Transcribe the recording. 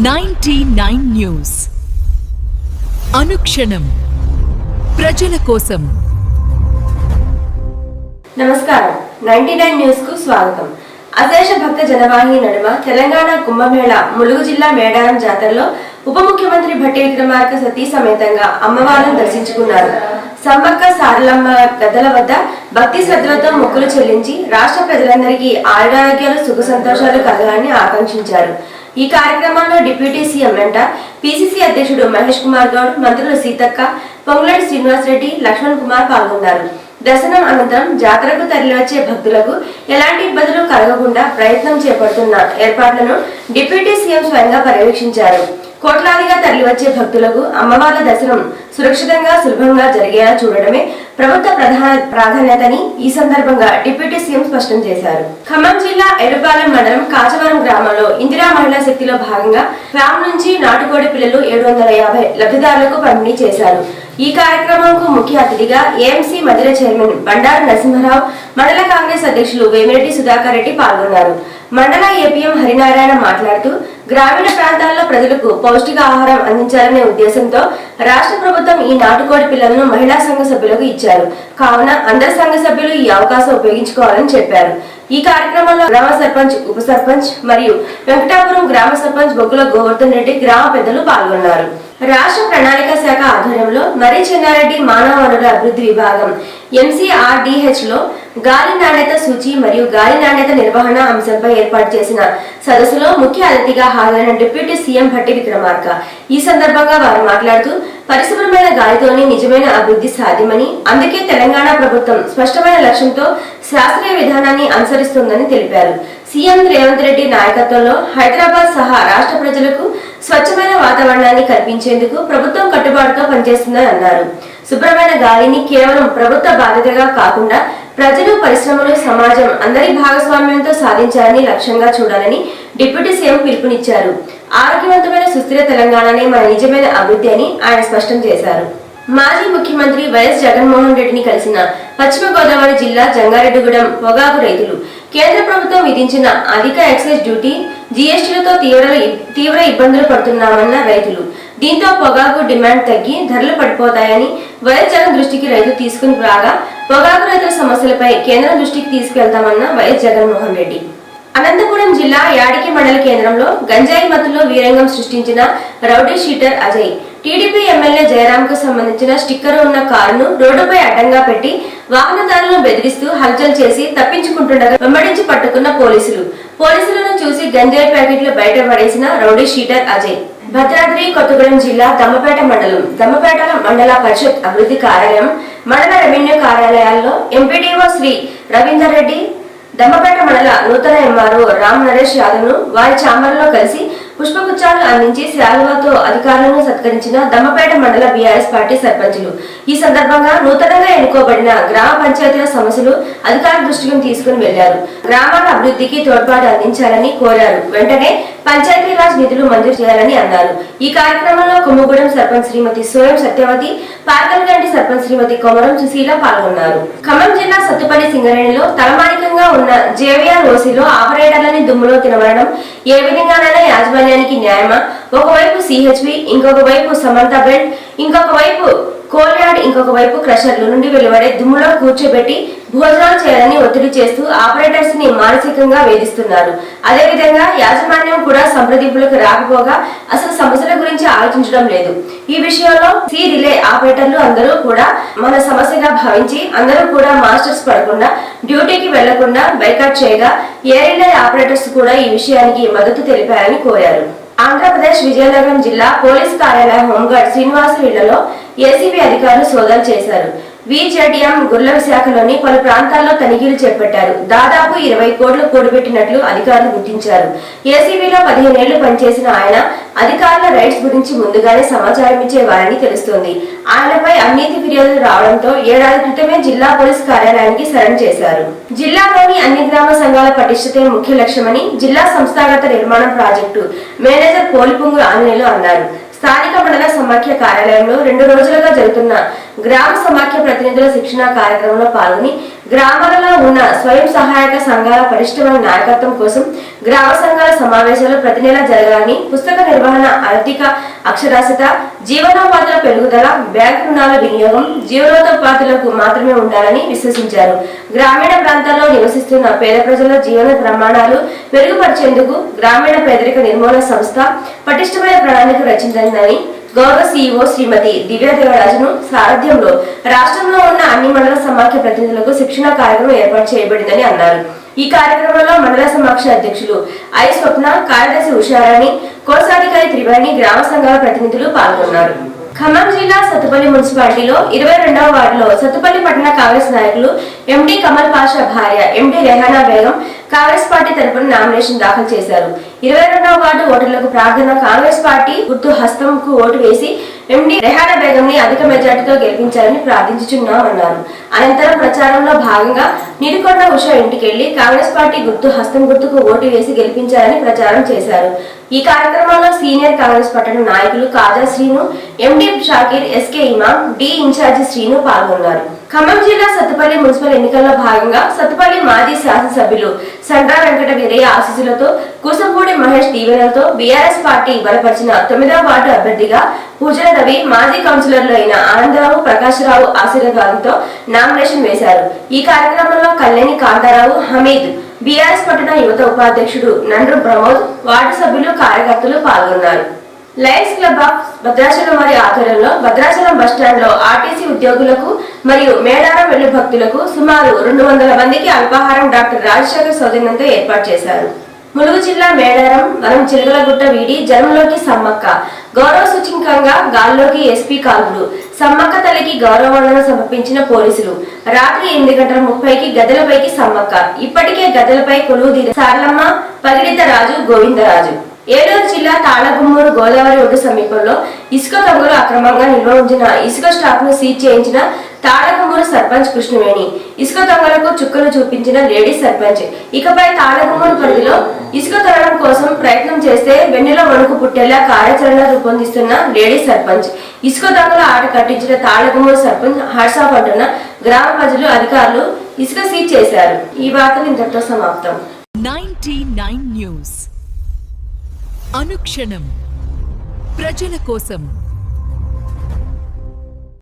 99 news అనుక్షణం ప్రజల కోసం. నమస్కారం. 99 న్యూస్ కు స్వాగతం. అశేష భక్త జనవాహిని నడుమ తెలంగాణ కుంభమేళ ములుగు జిల్లా మేడారం జాతరలో ఉప ముఖ్యమంత్రి భట్టి విక్రమార్క సతీ సమేతంగా అమ్మవారిని దర్శించుకున్నారు. సమ్మక్క సారలమ్మ గద్దల వద్ద భక్తి శ్రద్ధలతో మొక్కులు చెల్లించి రాష్ట్ర ప్రజలందరికీ ఆయురారోగ్యాలు సుఖ సంతోషాలు కలగాలని ఆకాంక్షించారు. ఈ కార్యక్రమంలో డిప్యూటీ సీఎం వెంట పీసీసీ అధ్యక్షుడు మహేష్ కుమార్ గౌడ్, మంత్రులు సీతక్క, పొంగులేటి శ్రీనివాస్ రెడ్డి, లక్ష్మణ్ కుమార్ పాల్గొన్నారు. దర్శనం అనంతరం జాతరకు తరలివచ్చే భక్తులకు ఎలాంటి ఇబ్బందులు కలగకుండా ప్రయత్నం చేపడుతున్న ఏర్పాట్లను డిప్యూటీ సీఎం స్వయంగా పర్యవేక్షించారు. కోట్లాదిగా తరలివచ్చే భక్తులకు అమ్మవార్ల దర్శనం సురక్షితంగా సులభంగా జరిగేలా చూడడమే ప్రభుత్వ ప్రాధాన్యతని ఈ సందర్భంగా డిప్యూటీ సీఎం స్పష్టం చేశారు. ఖమ్మం జిల్లా ఎరుపాలెం మండలం కాచవరం గ్రామంలో ఇందిరా మహిళా శక్తిలో భాగంగా గ్రామం నుంచి నాటుకోడి పిల్లలు 750 లబ్ధిదారులకు పంపిణీ చేశారు. ఈ కార్యక్రమంకు ముఖ్య అతిథిగా ఏఎంసీ మధిర చైర్మన్ బండారు నరసింహారావు, మండల కాంగ్రెస్ అధ్యక్షులు వేమిరెడ్డి సుధాకర్ రెడ్డి పాల్గొన్నారు. మండల ఏపీఎం హరినారాయణ మాట్లాడుతూ గ్రామీణ ప్రాంతాల్లో ప్రజలకు పౌష్టికాహారం అందించాలనే ఉద్దేశంతో రాష్ట్ర ప్రభుత్వం ఈ నాటుకోడి పిల్లలను మహిళా సంఘ సభ్యులకు ఇచ్చారు. కావున అందరు సంఘ సభ్యులు ఈ అవకాశం ఉపయోగించుకోవాలని చెప్పారు. ఈ కార్యక్రమంలో గ్రామ సర్పంచ్, ఉప సర్పంచ్ మరియు వెంకటాపురం గ్రామ సర్పంచ్ బొగ్గుల గోవర్ధన్ రెడ్డి గ్రామ పెద్దలు పాల్గొన్నారు. రాష్ట్ర ప్రణాళిక శాఖ ఆధ్వర్యంలో మర్రి చెన్నారెడ్డి మానవ వనరుల అభివృద్ధి విభాగం ఎంసీఆర్డీహెచ్ లో గాలి నాణ్యత సూచి మరియు గాలి నాణ్యత నిర్వహణ అంశంపై ఏర్పాటు చేసిన సదస్సులో ముఖ్య అతిథిగా హాజరైన డిప్యూటీ సీఎం భట్టి విక్రమార్క ఈ సందర్భంగా వారు మాట్లాడుతూ పరిశుభ్రమైన గాలితోనే నిజమైన అభివృద్ధి సాధ్యమని, అందుకే తెలంగాణ ప్రభుత్వం స్పష్టమైన లక్ష్యంతో శాస్త్రీయ విధానాన్ని అనుసరిస్తోందని తెలిపారు. సీఎం రేవంత్ రెడ్డి నాయకత్వంలో హైదరాబాద్ సహా రాష్ట్ర ప్రజలకు స్వచ్ఛమైన వాతావరణాన్ని కల్పించేందుకు ప్రభుత్వం కట్టుబాటుతో పనిచేస్తుందని అన్నారు. శుభ్రమైన గాలిని కేవలం ప్రభుత్వ బాధ్యతగా కాకుండా ప్రజలు, పరిశ్రమలు, సమాజం అందరి భాగస్వామ్యంతో సాధించాలని లక్ష్యంగా చూడాలని డిప్యూటీ సీఎం పిలుపునిచ్చారు. ఆరోగ్యవంతమైన సుస్థిర తెలంగాణనే మన నిజమైన అభివృద్ధి అని ఆయన స్పష్టం చేశారు. మాజీ ముఖ్యమంత్రి వైఎస్ జగన్మోహన్ రెడ్డిని కలిసిన పశ్చిమ గోదావరి జిల్లా జంగారెడ్డిగూడెం పొగాకు రైతులు కేంద్ర ప్రభుత్వం విధించిన అధిక ఎక్సైజ్ డ్యూటీ, జీఎస్టీలతో తీవ్ర ఇబ్బందులు పడుతున్నామన్న రైతులు. దీంతో పొగాకు డిమాండ్ తగ్గి ధరలు పడిపోతాయని వైఎస్ జగన్ దృష్టికి రైతులు తీసుకుని రాగా పొగాకు రైతుల సమస్యలపై కేంద్రం దృష్టికి తీసుకెళ్తామన్న వైఎస్ జగన్మోహన్ రెడ్డి. అనంతపురం జిల్లా యాడికి మండల కేంద్రంలో గంజాయి మత్తులో వీరంగం సృష్టించిన rowdy sheeter Ajay TDP MLA Jayaram కు సంబంధించిన స్టిక్కర్ ఉన్న కారును రోడ్డుపై అడ్డంగా పెట్టి వాహనదారులను బెదిరిస్తూ హల్చల్ చేసి తప్పించుకుంటుండగా వెంబడించి పట్టుకున్న పోలీసులను చూసి గంజాయి ప్యాకెట్లు బయట పడేసిన రౌడీ షీటర్ అజయ్. భద్రాద్రి కొత్తగూడెం జిల్లా దమ్మపేట మండల పరిషత్ అభివృద్ధి కార్యాలయం, మండల రెవెన్యూ కార్యాలయాల్లో ఎంపీడీఓ శ్రీ రవీందర్ రెడ్డి, దమ్మపేట మండల నూతన ఎంఆర్ఓ రామ్ నరేష్ యాదవ్ ను వారి ఛాంబర్లో కలిసి పుష్పగుచ్చాలు అందించి శాలువాతో అధికారులను సత్కరించిన దమ్మపేట మండల బీఆర్ఎస్ పార్టీ సర్పంచులు. ఈ సందర్భంగా నూతనంగా ఎన్నుకోబడిన గ్రామ పంచాయతీల సమస్యలు అధికారుల దృష్టికి తీసుకుని వెళ్లారు. గ్రామాల అభివృద్ధికి తోడ్పాటు అందించాలని కోరారు. వెంటనే పంచాయతీరాజ్ నిధులు మంజూరు చేయాలని అన్నారు. ఈ కార్యక్రమంలో కొమ్మగూడెం సర్పంచ్ శ్రీమతి సోయం సత్యవతి, పార్కల్గండి సర్పంచ్ శ్రీమతి కొమరం సుశీల పాల్గొన్నారు. ఖమ్మం జిల్లా సత్తుపల్లి సింగరేణిలో తలమానికంగా ఉన్న జేవీఆర్ ఓసీలో ఆపరేటర్లని దుమ్ములో తినవడం ఏ విధంగానైనా యాజమాన్యానికి న్యాయమా? ఒకవైపు సిహెచ్పి, ఇంకొక వైపు సమంత బెల్ట్, ఇంకొక వైపు కోల్యార్డ్, ఇంకొక వైపు క్రషర్లు నుండి వెలువడే దుమ్ములో కూర్చోబెట్టి భోజనాలు చేయాలని ఒత్తిడి చేస్తూ ఆపరేటర్స్ ని మానసికంగా వేధిస్తున్నారు. అదేవిధంగా యాజమాన్యం కూడా సంప్రదింపులకు రాకపోగా అసలు సమస్యల గురించి ఆలోచించడం లేదు. ఈ విషయంలో సి రిలే ఆపరేటర్లు అందరూ కూడా మన సమస్యగా భావించి అందరూ కూడా మాస్టర్స్ పడకుండా డ్యూటీకి వెళ్లకుండా బైకాట్ చేయగా ఏ రిలే ఆపరేటర్స్ కూడా ఈ విషయానికి మద్దతు తెలిపారని కోరారు. ఆంధ్రప్రదేశ్ విజయనగరం జిల్లా పోలీస్ కార్యాలయ హోంగార్డ్ శ్రీనివాసు ఇళ్లలో ఏసీబీ అధికారులు సోదాలు చేశారు. విజెడిఎం గుర్ల శాఖలోని పలు ప్రాంతాల్లో తనిఖీలు చేపట్టారు. దాదాపు 20 కోట్లు కూడబెట్టినట్లు అధికారులు గుర్తించారు. ఏసీబీలో 15 ఏళ్లు పనిచేసిన ఆయన అధికారుల రైట్స్ గురించి ముందుగానే సమాచారం ఇచ్చేవారని తెలుస్తోంది. ఆయనపై అవినీతి ఫిర్యాదులు రావడంతో ఏడాది క్రితమే జిల్లా పోలీస్ కార్యాలయానికి సరెండర్ చేశారు. జిల్లాలోని అన్ని గ్రామ సంఘాల పటిష్టతే ముఖ్య లక్ష్యమని జిల్లా సంస్థాగత నిర్మాణం ప్రాజెక్టు మేనేజర్ పోలిపుంగు ఆంజనేయులు అన్నారు. స్థానిక మండల సమాఖ్య కార్యాలయంలో 2 రోజులుగా జరుగుతున్న గ్రామ సమాఖ్య ప్రతినిధుల శిక్షణ కార్యక్రమంలో పాల్గొని గ్రామాలలో ఉన్న స్వయం సహాయక సంఘాల పటిష్టమైన నాయకత్వం కోసం గ్రామ సంఘాల సమావేశాలు ప్రతి నెల జరగాలని, పుస్తక నిర్వహణ, ఆర్థిక అక్షరాస్యత, జీవనోపాధుల పెరుగుదల, బ్యాంకు రుణాల వినియోగం జీవనోపాధులకు మాత్రమే ఉండాలని విశ్వసించారు. గ్రామీణ ప్రాంతాల్లో నివసిస్తున్న పేద ప్రజల జీవన ప్రమాణాలు మెరుగుపరిచేందుకు గ్రామీణ పేదరిక నిర్మూలన సంస్థ పటిష్టమైన ప్రణాళిక రచించిందని గౌరవ సీఈఓ శ్రీమతి దివ్యాదేవరాజును సారథ్యంలో రాష్ట్రంలో ఉన్న అన్ని మండల సమాఖ్య ప్రతినిధులకు శిక్షణ కార్యక్రమం ఏర్పాటు చేయబడిందని అన్నారు. ఈ కార్యక్రమంలో మండల సమాఖ్య అధ్యక్షులు ఐ స్వప్న, కార్యదర్శి ఉషారాణి, కోశాధికారి త్రివేణి, గ్రామ సంఘాల ప్రతినిధులు పాల్గొన్నారు. ఖమ్మం జిల్లా సత్తుపల్లి మున్సిపాలిటీలో 22వ వార్డులో సత్తుపల్లి పట్టణ కాంగ్రెస్ నాయకులు ఎండి కమల్ పాషా భార్య ఎండి రెహానా బేగం కాంగ్రెస్ పార్టీ తరపున నామినేషన్ దాఖలు చేశారు. 22వ వార్డు ఓటర్లకు ప్రార్థన కాంగ్రెస్ పార్టీ గుర్తు హస్తంకు ఓటు వేసి ఎండి రెహానా బేగం ని అధిక మెజార్టీతో గెలిపించాలని ప్రార్థించుచున్నామన్నారు. అనంతరం ప్రచారంలో భాగంగా నిడికొండ ఉష ఇంటికెళ్లి కాంగ్రెస్ పార్టీ గుర్తు హస్తం గుర్తుకు ఓటు వేసి గెలిపించాలని ప్రచారం చేశారు. ఈ కార్యక్రమంలో సీనియర్ కాంగ్రెస్ పట్టణ నాయకులు కాజా శ్రీను, ఎండి షాకీర్, ఎస్కే ఇమాం, డి ఇన్ఛార్జి శ్రీను పాల్గొన్నారు. ఖమ్మం జిల్లా సత్తుపల్లి మున్సిపల్ ఎన్నికల్లో భాగంగా సత్తుపల్లి మాజీ శాసనసభ్యులు సండ్ర వెంకట వీరయ్య ఆశీస్సులతో, కూసంపూడి మహేష్ దీవెనలతో బీఆర్ఎస్ పార్టీ బలపరిచిన 9వ వార్డు అభ్యర్థిగా పూజల రవి, మాజీ కౌన్సిలర్లు అయిన ఆనందరావు, ప్రకాశరావు ఆశీర్వాదంతో నామినేషన్ వేశారు. ఈ కార్యక్రమంలో కళ్యాణి, కాంతారావు, హమీద్, బీఆర్ఎస్ పట్టణ యువత ఉపాధ్యక్షుడు నండ్రు ప్రమోద్, వార్డు సభ్యులు, కార్యకర్తలు పాల్గొన్నారు. లయన్స్ క్లబ్ ఆఫ్ భద్రాచలం వారి ఆధ్వర్యంలో భద్రాచలం బస్టాండ్ లో ఆర్టీసీ ఉద్యోగులకు మరియు మేడారం వెళ్లు భక్తులకు సుమారు 200 మందికి అల్పాహారం డాక్టర్ రాజశేఖర్ సౌజన్యంతో ఏర్పాటు చేశారు. ములుగు జిల్లా మేడారం వనం చిలకలగుట్ట వీడి జనంలోకి సమ్మక్క, గౌరవ సూచకంగా గాల్లోకి ఎస్పీ కాల్పులు, సమ్మక్క తల్లికి గౌరవాలను సమర్పించిన పోలీసులు. రాత్రి 8:30కి గద్దెలపైకి సమ్మక్క. ఇప్పటికే గద్దెలపై కొలువుదీర సారలమ్మ, పగిడిత రాజు, గోవిందరాజు. ఏలూరు జిల్లా తాళగుమ్మూరు గోదావరి ఒడ్డు సమీపంలో ఇసుక దొంగలు అక్రమంగా నిల్వ ఉంచిన ఇసుక స్టాక్ ను సీజ్ చేయించిన తాళగుమ్మూరు సర్పంచ్ కృష్ణవేణి, ఇసుక దొంగలకు చుక్కలు చూపించిన లేడీ సర్పంచ్. ఇకపై తాళగుమ్మూరు పరిధిలో ఇసుక తరడం కోసం ప్రయత్నం చేస్తే వెన్నెల వణుకు పుట్టేలా కార్యాచరణ రూపొందిస్తున్న లేడీ సర్పంచ్. ఇసుక దొంగల ఆట కట్టించిన తాళగుమ్మూరు సర్పంచ్ హాట్సాఫ్ అంటున్న గ్రామ ప్రజలు, అధికారులు ఇసుక సీజ్ చేశారు. ఈ వార్తలు ఇంతటితో సమాప్తం. 99 న్యూస్ అనుక్షణం ప్రజల కోసం.